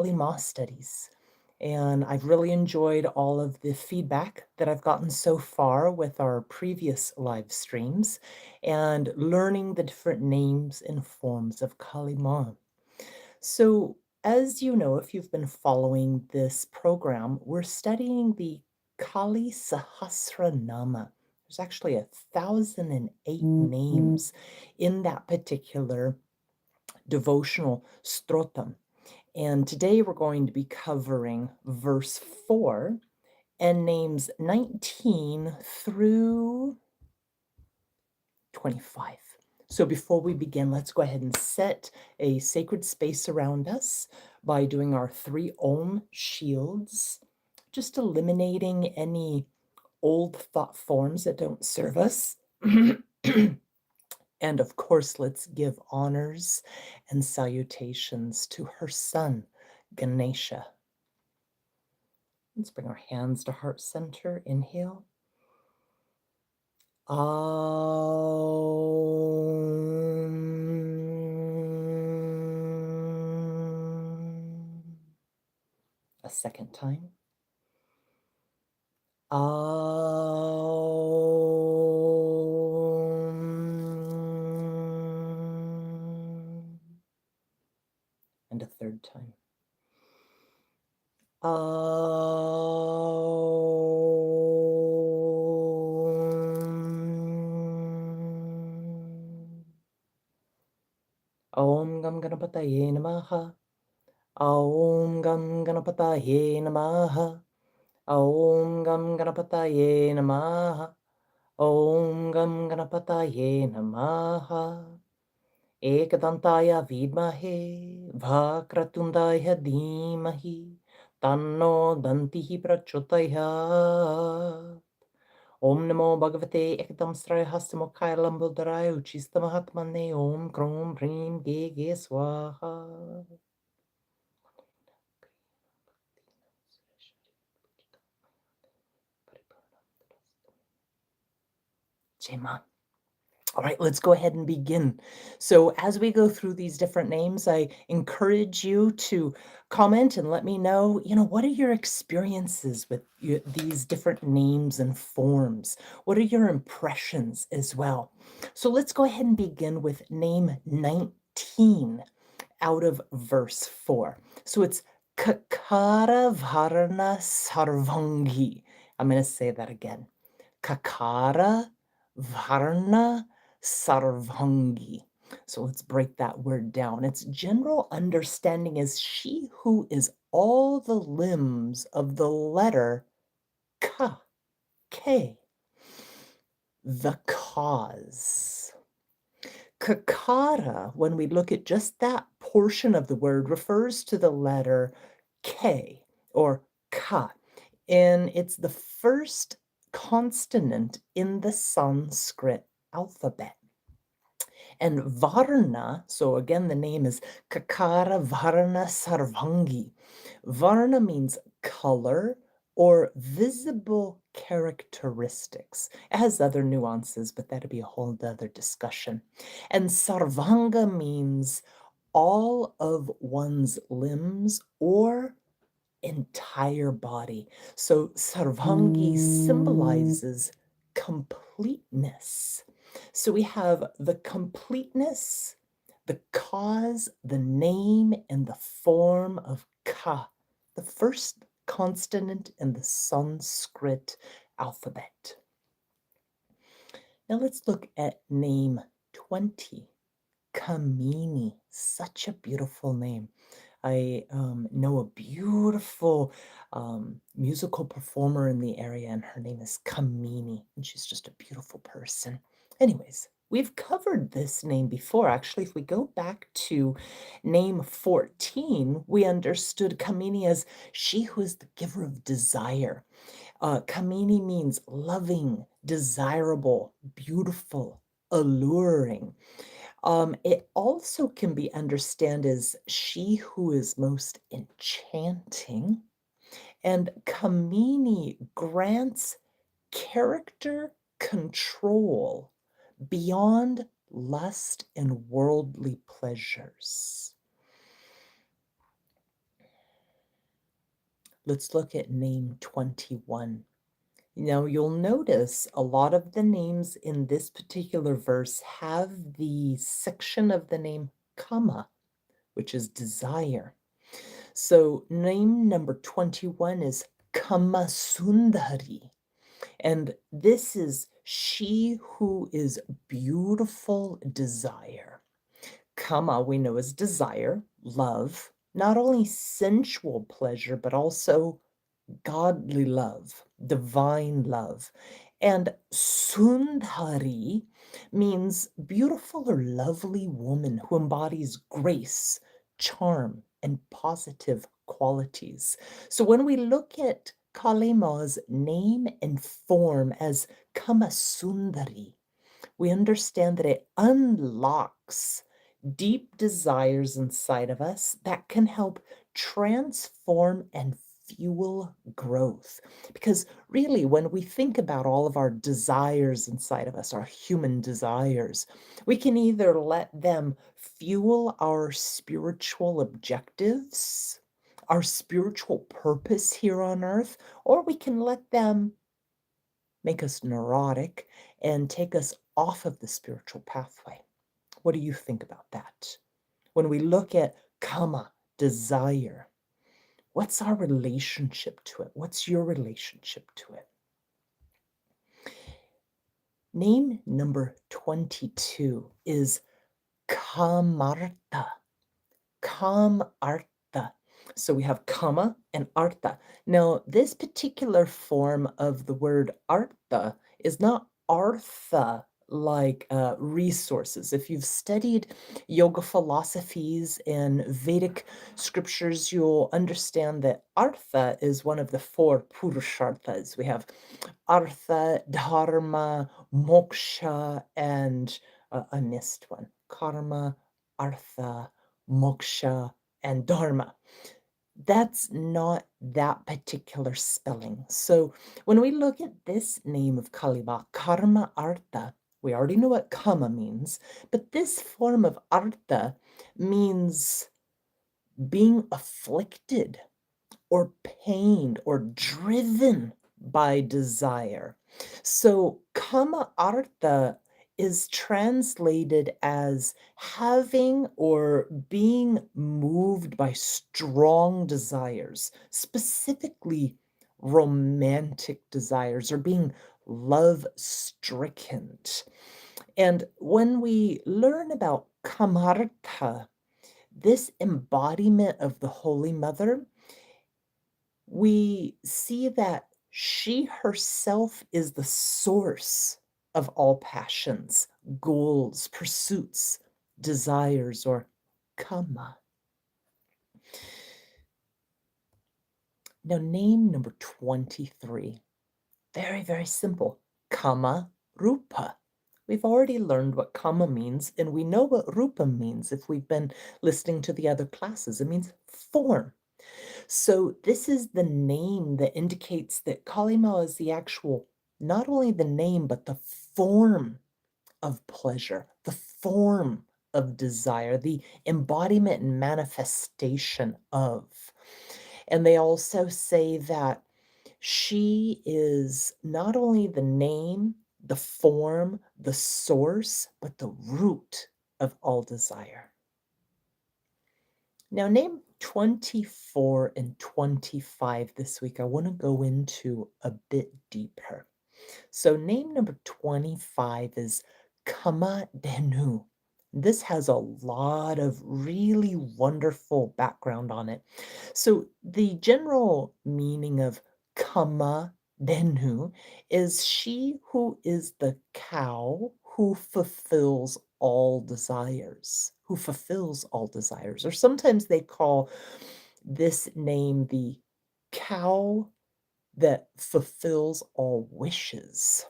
Kālī Mā studies. And I've really enjoyed all of the feedback that I've gotten so far with our previous live streams and learning the different names and forms of Kālī Mā. So, as you know, if you've been following this program, we're studying the Kālī Sahasranāma. There's actually 1,008 names in that particular devotional stotam. And today we're going to be covering verse 4 and names 19 through 25. So before we begin, let's go ahead and set a sacred space around us by doing our 3 Om shields, just eliminating any old thought forms that don't serve us. And of course, let's give honors and salutations to her son, Ganesha. Let's bring our hands to heart center. Inhale. A second time. And a third time. Om Gam Ganapataye Namaha. Om Gam Ganapataye Namaha. Om Gam Ganapataye Namaha. Om Gam Ganapataye Namaha. Ekadantaya vidmahe Vakratundaya dhimahi Tanno dantihi prachodayat. Om Namo Bhagavate Ekadamsraya Hastamokaya Lambodharaya Uchistamahatmane Om Krom Prim Ge Ge Swaha. Jema. All right, let's go ahead and begin. So as we go through these different names, I encourage you to comment and let me know, what are your experiences with these different names and forms? What are your impressions as well? So let's go ahead and begin with name 19 out of verse 4. So it's Kakāravarṇasarvāṅgī. I'm going to say that again. Kākāravarṇasarvāṅgī. So let's break that word down. Its general understanding is she who is all the limbs of the letter Ka, K, the cause. Kakara, when we look at just that portion of the word, refers to the letter K or Ka, and it's the first consonant in the Sanskrit alphabet. And Varna, so again, the name is Kakāravarṇasarvāṅgī. Varna means color or visible characteristics. It has other nuances, but that'd be a whole other discussion. And Sarvanga means all of one's limbs or entire body. So Sarvāṅgī symbolizes completeness. So we have the completeness, the cause, the name, and the form of Ka, the first consonant in the Sanskrit alphabet. Now let's look at name 20, Kāminī. Such a beautiful name. I know a beautiful musical performer in the area, and her name is Kāminī, and she's just a beautiful person. Anyways, we've covered this name before. Actually, if we go back to name 14, we understood Kāminī as she who is the giver of desire. Kāminī means loving, desirable, beautiful, alluring. It also can be understood as she who is most enchanting. And Kāminī grants character control beyond lust and worldly pleasures. Let's look at name 21. Now, you'll notice a lot of the names in this particular verse have the section of the name kama, which is desire. So name number 21 is kāmasundarī. And this is she who is beautiful desire. Kama, we know, is desire, love, not only sensual pleasure, but also godly love, divine love. And Sundari means beautiful or lovely woman who embodies grace, charm, and positive qualities. So when we look at Kālī Mā's name and form as Kāmasundari, we understand that it unlocks deep desires inside of us that can help transform and fuel growth. Because really, when we think about all of our desires inside of us, our human desires, we can either let them fuel our spiritual objectives, our spiritual purpose here on earth, or we can let them make us neurotic and take us off of the spiritual pathway. What do you think about that? When we look at kama, desire, what's our relationship to it? What's your relationship to it? Name number 22 is kāmartā. Kāmartā. So we have kama and artha. Now, this particular form of the word artha is not artha like resources. If you've studied yoga philosophies and Vedic scriptures, you'll understand that artha is one of the four purusharthas. We have artha, dharma, moksha, and I missed one. Karma, artha, moksha, and dharma. That's not that particular spelling. So when we look at this name of Kālī Mā, karma artha, we already know what kama means, but this form of artha means being afflicted or pained or driven by desire. So kāmārtā is translated as having or being moved by strong desires, specifically romantic desires or being love-stricken. And when we learn about kāmartā, this embodiment of the Holy Mother, we see that she herself is the source of all passions, goals, pursuits, desires, or kama. Now, name number 23. Very, very simple. Kāmarūpā. We've already learned what kama means, and we know what rupa means if we've been listening to the other classes. It means form. So this is the name that indicates that Kālī Mā is the actual, not only the name, but the form of pleasure, the form of desire, the embodiment and manifestation of. And they also say that she is not only the name, the form, the source, but the root of all desire. Now, name 24 and 25 this week, I want to go into a bit deeper. So name number 25 is kāmadhenuḥ. This has a lot of really wonderful background on it. So the general meaning of kāmadhenuḥ is she who is the cow who fulfills all desires, who fulfills all desires. Or sometimes they call this name the cow that fulfills all wishes.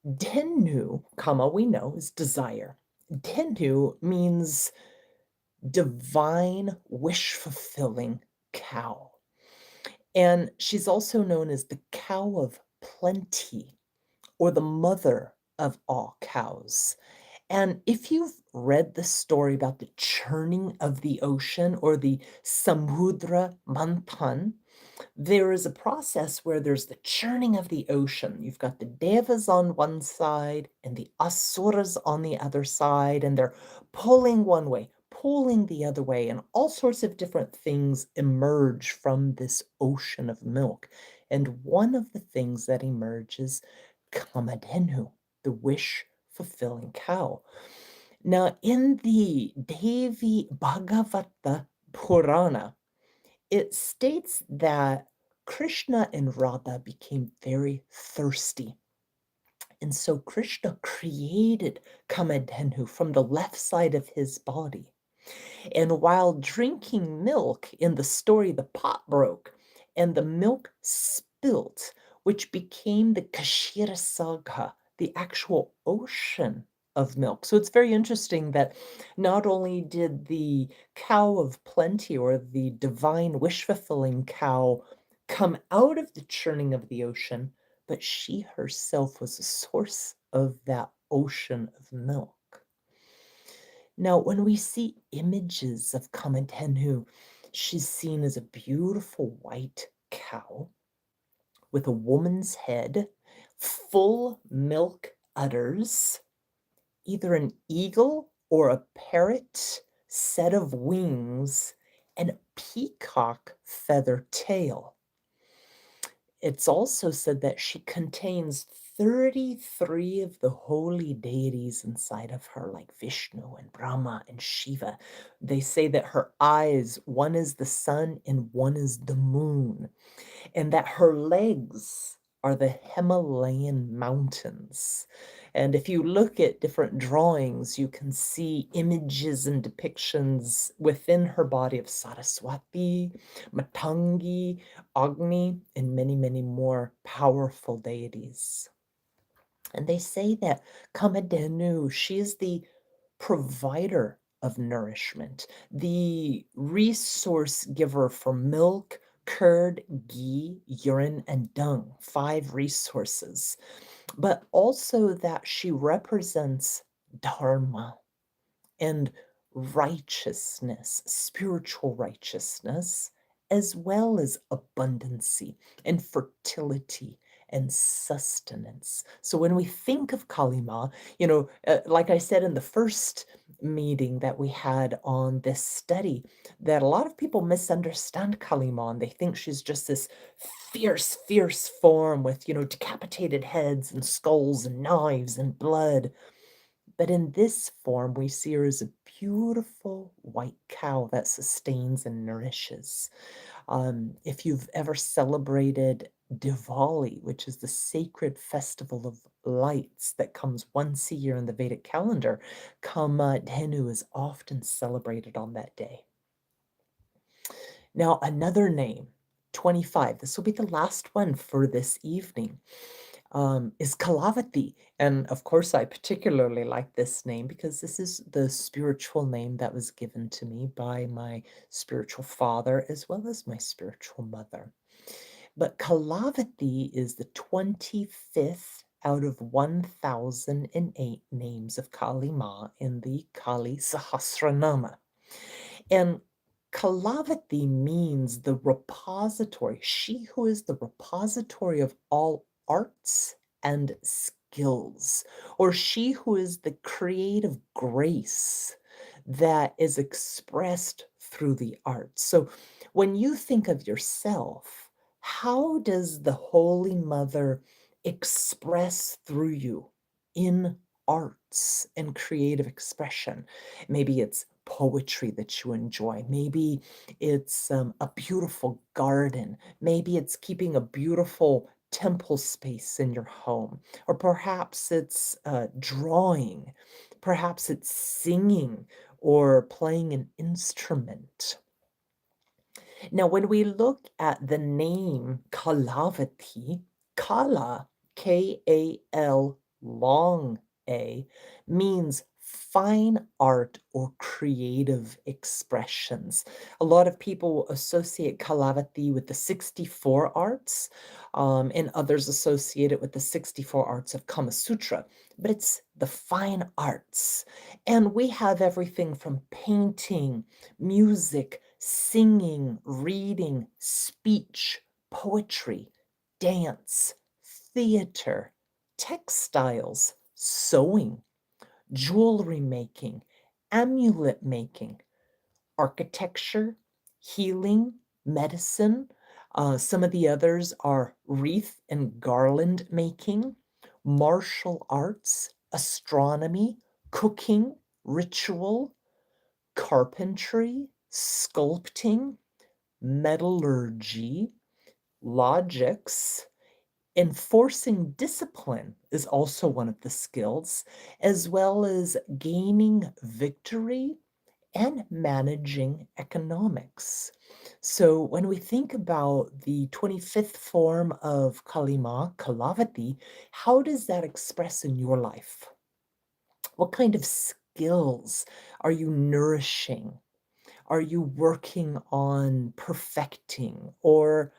Dhenuḥ, kama, we know, is desire. Dhenuḥ means divine wish-fulfilling cow. And she's also known as the cow of plenty or the mother of all cows. And if you've read the story about the churning of the ocean or the Samudra Manthan, there is a process where there's the churning of the ocean. You've got the devas on one side and the asuras on the other side, and they're pulling one way, pulling the other way, and all sorts of different things emerge from this ocean of milk. And one of the things that emerges, kāmadhenuḥ, the wish fulfilling cow. Now, in the Devi Bhagavata Purana, it states that Krishna and Radha became very thirsty. And so Krishna created Kamadhenuḥ from the left side of his body. And while drinking milk, in the story, the pot broke and the milk spilt, which became the Kshirasagha, the actual ocean of milk. So it's very interesting that not only did the cow of plenty or the divine wish fulfilling cow come out of the churning of the ocean, but she herself was the source of that ocean of milk. Now, when we see images of Kāmadhenuḥ, she's seen as a beautiful white cow with a woman's head, full milk udders, either an eagle or a parrot set of wings, and a peacock feather tail. It's also said that she contains 33 of the holy deities inside of her, like Vishnu and Brahma and Shiva. They say that her eyes, one is the sun and one is the moon, and that her legs are the Himalayan mountains. And if you look at different drawings, you can see images and depictions within her body of Saraswati, Matangi, Agni, and many, many more powerful deities. And they say that Kāmadhenuḥ, she is the provider of nourishment, the resource giver for milk, curd, ghee, urine, and dung, 5 resources, but also that she represents dharma and righteousness, spiritual righteousness, as well as abundancy and fertility and sustenance. So when we think of Kālī Mā, like I said in the first meeting that we had on this study, that a lot of people misunderstand Kālī Mā and they think she's just this fierce, fierce form with, decapitated heads and skulls and knives and blood. But in this form, we see her as a beautiful white cow that sustains and nourishes. If you've ever celebrated Diwali, which is the sacred festival of lights that comes once a year in the Vedic calendar, Kāmadhenuḥ is often celebrated on that day. Now, another name, 25, this will be the last one for this evening, is kalāvatī. And of course, I particularly like this name because this is the spiritual name that was given to me by my spiritual father as well as my spiritual mother. But kalāvatī is the 25th out of 1008 names of Kālī Mā in the Kālī Sahasranāma. And kalāvatī means the repository, she who is the repository of all arts and skills, or she who is the creative grace that is expressed through the arts. So when you think of yourself, how does the Holy Mother express through you in arts and creative expression? Maybe it's poetry that you enjoy. Maybe it's a beautiful garden. Maybe it's keeping a beautiful temple space in your home. Or perhaps it's drawing. Perhaps it's singing or playing an instrument. Now, when we look at the name kalāvatī, Kāla, K-A-L, long A, means fine art or creative expressions. A lot of people associate kalāvatī with the 64 arts, and others associate it with the 64 arts of Kama Sutra, but it's the fine arts. And we have everything from painting, music, singing, reading, speech, poetry, dance, theater, textiles, sewing, jewelry making, amulet making, architecture, healing, medicine. Some of the others are wreath and garland making, martial arts, astronomy, cooking, ritual, carpentry, sculpting, metallurgy, logics. Enforcing discipline is also one of the skills, as well as gaining victory and managing economics. So when we think about the 25th form of Kālī Mā, kalāvatī, how does that express in your life? What kind of skills are you nourishing? Are you working on perfecting or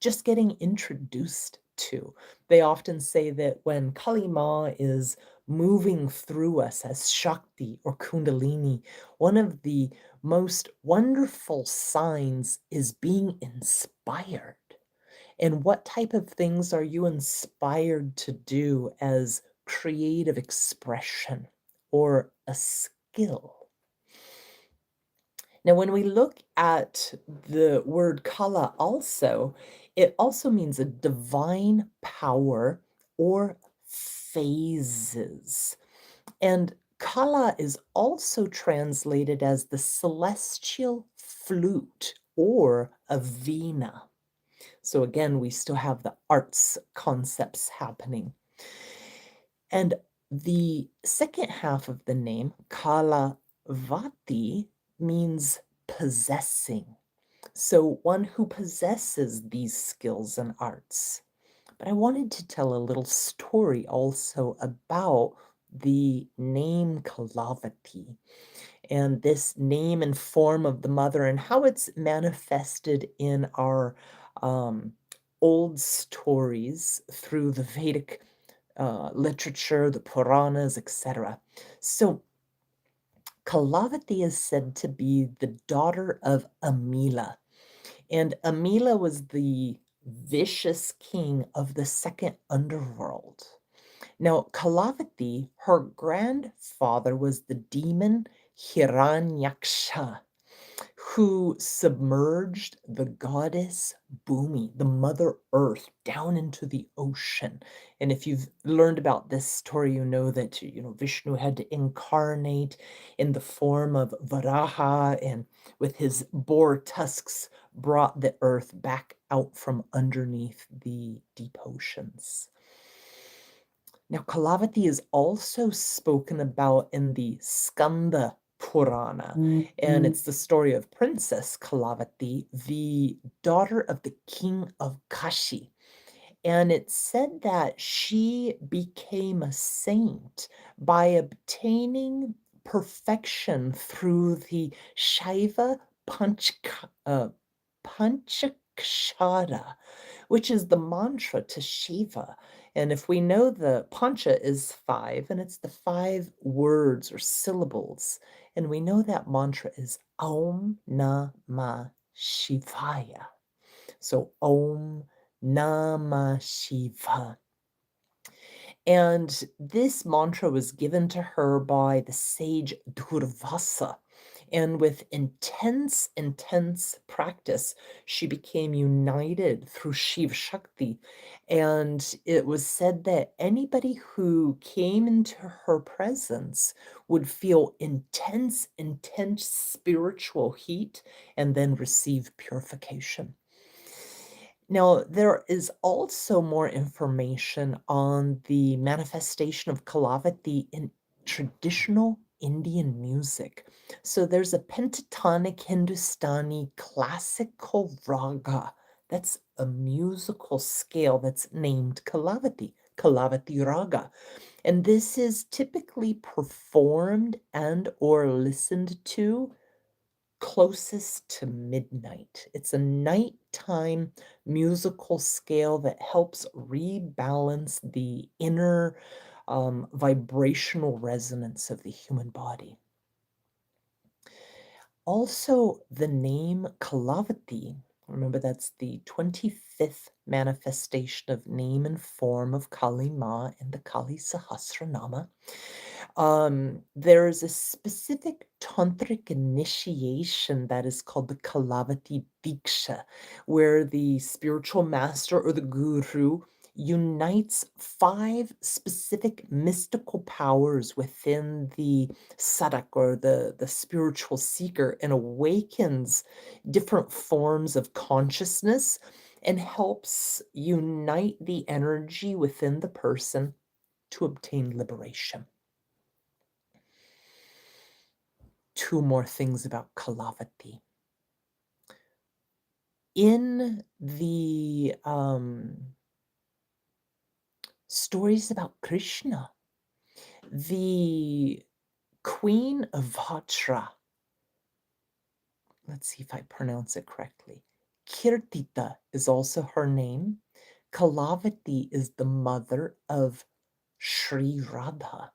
just getting introduced to? They often say that when Kālī Mā is moving through us as Shakti or Kundalini, one of the most wonderful signs is being inspired. And what type of things are you inspired to do as creative expression or a skill? Now, when we look at the word kala also, it also means a divine power or phases. And kala is also translated as the celestial flute or a vina. So again, we still have the arts concepts happening. And the second half of the name, kālavatī, means possessing. So one who possesses these skills and arts. But I wanted to tell a little story also about the name kalāvatī and this name and form of the mother and how it's manifested in our um, old stories through the Vedic literature, the Puranas, etc. So Kalāvatī is said to be the daughter of Amila, and Amila was the vicious king of the second underworld. Now, Kalāvatī, her grandfather was the demon Hiranyaksha, who submerged the goddess Bhumi, the Mother Earth, down into the ocean. And if you've learned about this story, you know that Vishnu had to incarnate in the form of Varaha, and with his boar tusks brought the earth back out from underneath the deep oceans. Now, Kalāvatī is also spoken about in the Skanda Purana, and it's the story of Princess Kalāvatī, the daughter of the king of Kashi. And it's said that she became a saint by obtaining perfection through the Shaiva Panchakshara, which is the mantra to Shiva. And if we know the Pancha is 5, and it's the 5 words or syllables, and we know that mantra is Om Namah Shivaya. So Om Namah Shiva. And this mantra was given to her by the sage Durvasa. And with intense practice, she became united through Shiva Shakti. And it was said that anybody who came into her presence would feel intense spiritual heat and then receive purification. Now, there is also more information on the manifestation of Kalāvatī in traditional Indian music. So there's a pentatonic Hindustani classical raga. That's a musical scale that's named Kalāvatī, kalāvatī raga. And this is typically performed and or listened to closest to midnight. It's a nighttime musical scale that helps rebalance the inner vibrational resonance of the human body. Also, the name Kālavatī, remember that's the 25th manifestation of name and form of Kālī Mā in the Kālī Sahasranāma. There is a specific tantric initiation that is called the kalāvatī diksha, where the spiritual master or the guru unites 5 specific mystical powers within the sadhak or the spiritual seeker and awakens different forms of consciousness and helps unite the energy within the person to obtain liberation. 2 more things about Kālavatī. In the stories about Krishna, the queen of Vajra, let's see if I pronounce it correctly, Kirtita is also her name. Kālavatī is the mother of Sri Radha.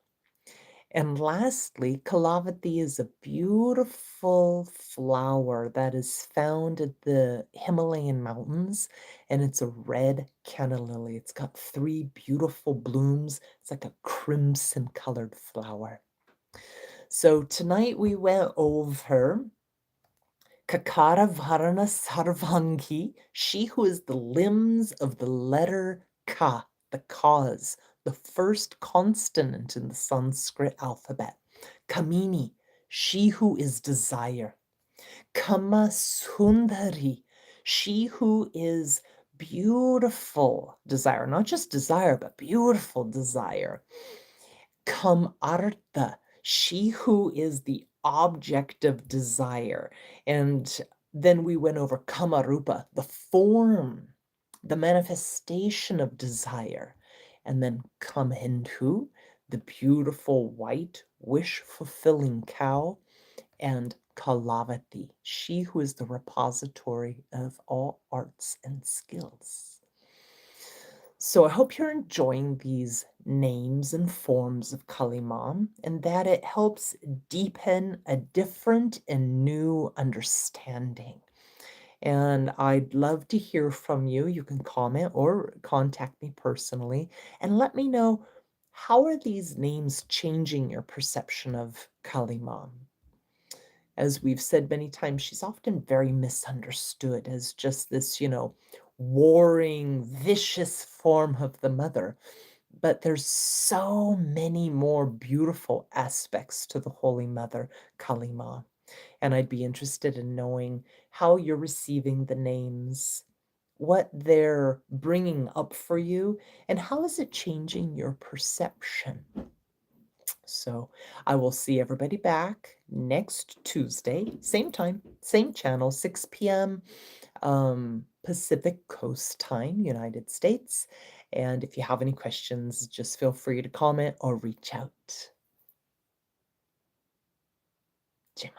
And lastly, Kālavatī is a beautiful flower that is found at the Himalayan mountains, and it's a red canna lily. It's got 3 beautiful blooms. It's like a crimson-colored flower. So tonight we went over Kakāravarṇasarvāṅgī, she who is the limbs of the letter Ka, the cause, the first consonant in the Sanskrit alphabet. Kāminī, she who is desire. Kāmasundarī, she who is beautiful desire, not just desire, but beautiful desire. Kāmartā, she who is the object of desire. And then we went over kāmarūpā, the form, the manifestation of desire. And then kāmadhenuḥ, the beautiful white wish-fulfilling cow. And kalāvatī, she who is the repository of all arts and skills. So I hope you're enjoying these names and forms of Kālī Mā and that it helps deepen a different and new understanding. And I'd love to hear from you. You can comment or contact me personally and let me know, how are these names changing your perception of Kālī Mā? As we've said many times, she's often very misunderstood as just this, warring, vicious form of the mother. But there's so many more beautiful aspects to the Holy Mother, Kālī Mā. And I'd be interested in knowing how you're receiving the names, what they're bringing up for you, and how is it changing your perception? So I will see everybody back next Tuesday, same time, same channel, 6 p.m. Pacific Coast Time, United States. And if you have any questions, just feel free to comment or reach out. Gemma.